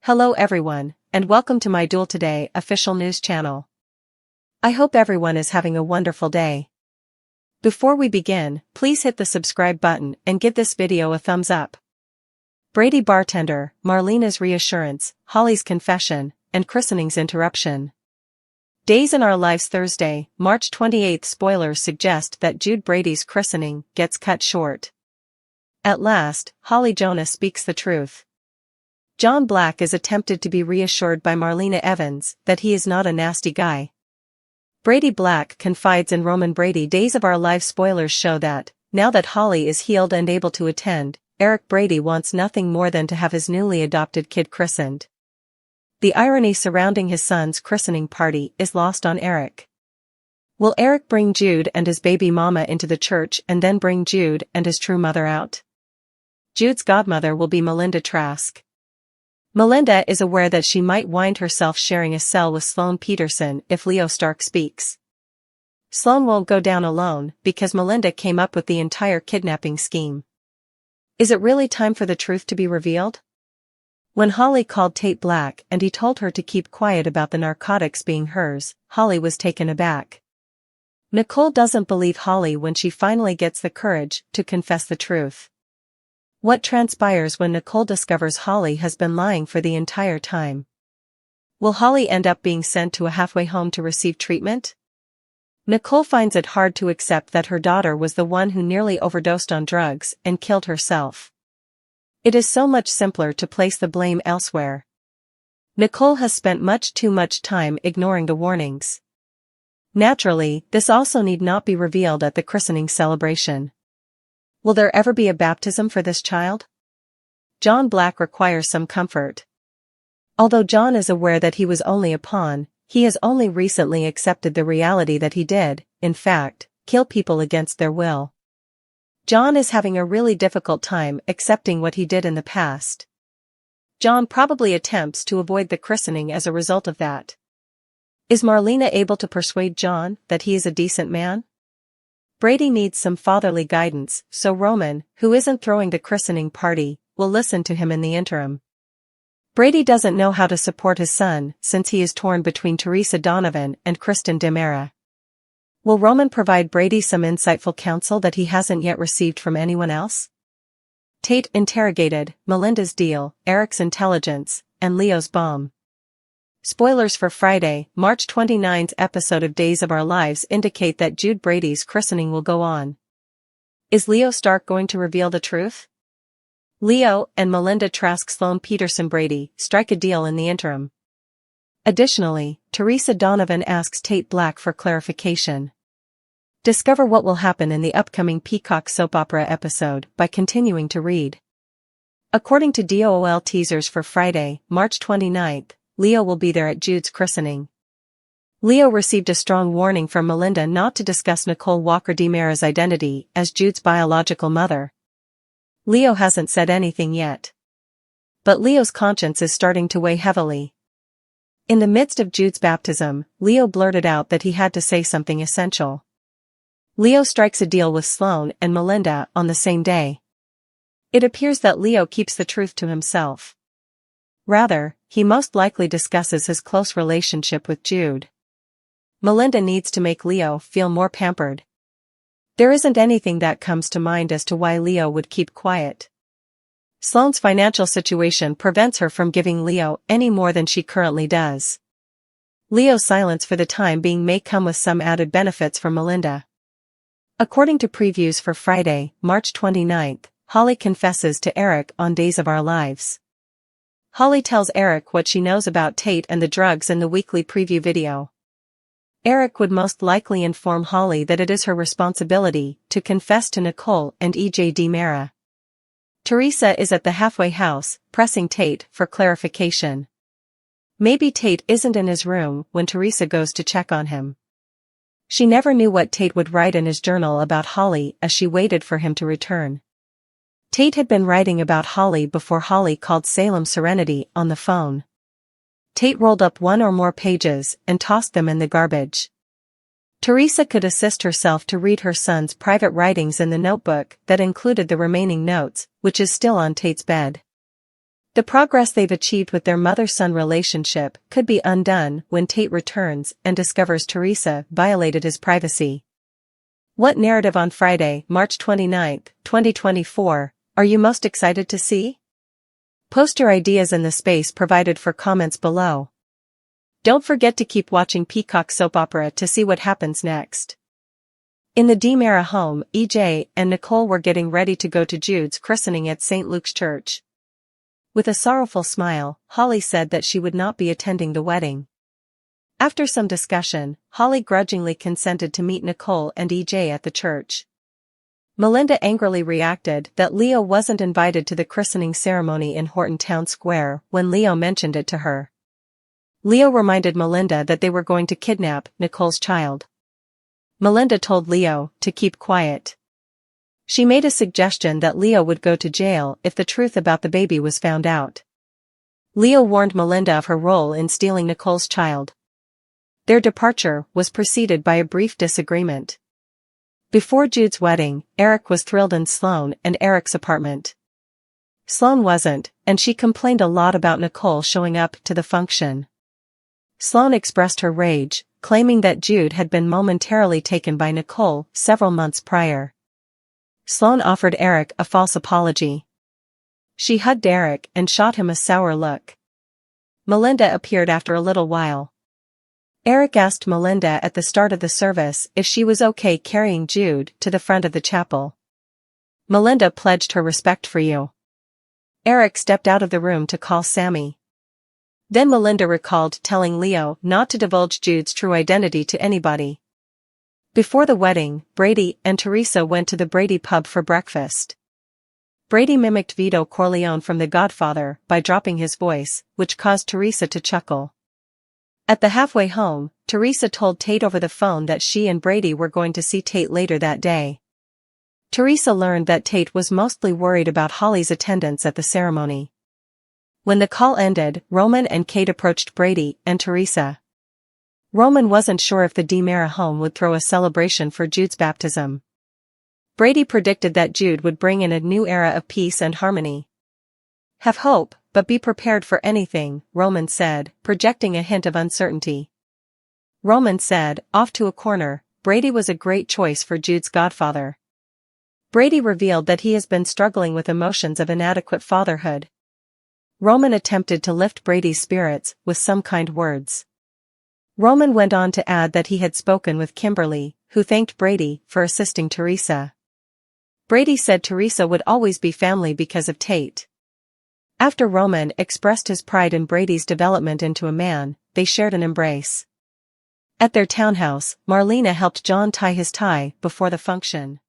Hello everyone, and welcome to my Duel Today official news channel. I hope everyone is having a wonderful day. Before we begin, please hit the subscribe button and give this video a thumbs up. Brady bartender, Marlena's reassurance, Holly's confession, and christening's interruption. Days in Our Lives Thursday, March 28. Spoilers suggest that Jude Brady's christening gets cut short. At last, Holly Jonas speaks the truth. John Black is attempted to be reassured by Marlena Evans that he is not a nasty guy. Brady Black confides in Roman Brady. Days of Our Lives spoilers show that, now that Holly is healed and able to attend, Eric Brady wants nothing more than to have his newly adopted kid christened. The irony surrounding his son's christening party is lost on Eric. Will Eric bring Jude and his baby mama into the church and then bring Jude and his true mother out? Jude's godmother will be Melinda Trask. Melinda is aware that she might wind herself sharing a cell with Sloane Peterson if Leo Stark speaks. Sloane won't go down alone because Melinda came up with the entire kidnapping scheme. Is it really time for the truth to be revealed? When Holly called Tate Black and he told her to keep quiet about the narcotics being hers, Holly was taken aback. Nicole doesn't believe Holly when she finally gets the courage to confess the truth. What transpires when Nicole discovers Holly has been lying for the entire time? Will Holly end up being sent to a halfway home to receive treatment? Nicole finds it hard to accept that her daughter was the one who nearly overdosed on drugs and killed herself. It is so much simpler to place the blame elsewhere. Nicole has spent much too much time ignoring the warnings. Naturally, this also need not be revealed at the christening celebration. Will there ever be a baptism for this child? John Black requires some comfort. Although John is aware that he was only a pawn, he has only recently accepted the reality that he did, in fact, kill people against their will. John is having a really difficult time accepting what he did in the past. John probably attempts to avoid the christening as a result of that. Is Marlena able to persuade John that he is a decent man? Brady needs some fatherly guidance, so Roman, who isn't throwing the christening party, will listen to him in the interim. Brady doesn't know how to support his son since he is torn between Teresa Donovan and Kristen DeMera. Will Roman provide Brady some insightful counsel that he hasn't yet received from anyone else? Tate interrogated, Melinda's deal, Eric's intelligence, and Leo's bomb. Spoilers for Friday, March 29's episode of Days of Our Lives indicate that Jude Brady's christening will go on. Is Leo Stark going to reveal the truth? Leo and Melinda Trask Sloane Peterson Brady strike a deal in the interim. Additionally, Teresa Donovan asks Tate Black for clarification. Discover what will happen in the upcoming Peacock soap opera episode by continuing to read. According to DOOL teasers for Friday, March 29th, Leo will be there at Jude's christening. Leo received a strong warning from Melinda not to discuss Nicole Walker DeMera's identity as Jude's biological mother. Leo hasn't said anything yet. But Leo's conscience is starting to weigh heavily. In the midst of Jude's baptism, Leo blurted out that he had to say something essential. Leo strikes a deal with Sloane and Melinda on the same day. It appears that Leo keeps the truth to himself. Rather, he most likely discusses his close relationship with Jude. Melinda needs to make Leo feel more pampered. There isn't anything that comes to mind as to why Leo would keep quiet. Sloane's financial situation prevents her from giving Leo any more than she currently does. Leo's silence for the time being may come with some added benefits for Melinda. According to previews for Friday, March 29th, Holly confesses to Eric on Days of Our Lives. Holly tells Eric what she knows about Tate and the drugs in the weekly preview video. Eric would most likely inform Holly that it is her responsibility to confess to Nicole and EJ DeMera. Teresa is at the halfway house, pressing Tate for clarification. Maybe Tate isn't in his room when Teresa goes to check on him. She never knew what Tate would write in his journal about Holly as she waited for him to return. Tate had been writing about Holly before Holly called Salem Serenity on the phone. Tate rolled up one or more pages and tossed them in the garbage. Teresa could assist herself to read her son's private writings in the notebook that included the remaining notes, which is still on Tate's bed. The progress they've achieved with their mother-son relationship could be undone when Tate returns and discovers Teresa violated his privacy. What narrative on Friday, March 29, 2024, are you most excited to see? Post your ideas in the space provided for comments below. Don't forget to keep watching Peacock soap opera to see what happens next. In the DiMera home, EJ and Nicole were getting ready to go to Jude's christening at St. Luke's Church. With a sorrowful smile, Holly said that she would not be attending the wedding. After some discussion, Holly grudgingly consented to meet Nicole and EJ at the church. Melinda angrily reacted that Leo wasn't invited to the christening ceremony in Horton Town Square when Leo mentioned it to her. Leo reminded Melinda that they were going to kidnap Nicole's child. Melinda told Leo to keep quiet. She made a suggestion that Leo would go to jail if the truth about the baby was found out. Leo warned Melinda of her role in stealing Nicole's child. Their departure was preceded by a brief disagreement. Before Jude's wedding, Eric was thrilled in Sloane and Eric's apartment. Sloane wasn't, and she complained a lot about Nicole showing up to the function. Sloane expressed her rage, claiming that Jude had been momentarily taken by Nicole several months prior. Sloane offered Eric a false apology. She hugged Eric and shot him a sour look. Melinda appeared after a little while. Eric asked Melinda at the start of the service if she was okay carrying Jude to the front of the chapel. Melinda pledged her respect for you. Eric stepped out of the room to call Sammy. Then Melinda recalled telling Leo not to divulge Jude's true identity to anybody. Before the wedding, Brady and Teresa went to the Brady pub for breakfast. Brady mimicked Vito Corleone from The Godfather by dropping his voice, which caused Teresa to chuckle. At the halfway home, Teresa told Tate over the phone that she and Brady were going to see Tate later that day. Teresa learned that Tate was mostly worried about Holly's attendance at the ceremony. When the call ended, Roman and Kate approached Brady and Teresa. Roman wasn't sure if the DiMera home would throw a celebration for Jude's baptism. Brady predicted that Jude would bring in a new era of peace and harmony. Have hope, but be prepared for anything, Roman said, projecting a hint of uncertainty. Roman said, off to a corner, Brady was a great choice for Jude's godfather. Brady revealed that he has been struggling with emotions of inadequate fatherhood. Roman attempted to lift Brady's spirits with some kind words. Roman went on to add that he had spoken with Kimberly, who thanked Brady for assisting Teresa. Brady said Teresa would always be family because of Tate. After Roman expressed his pride in Brady's development into a man, they shared an embrace. At their townhouse, Marlena helped John tie his tie before the function.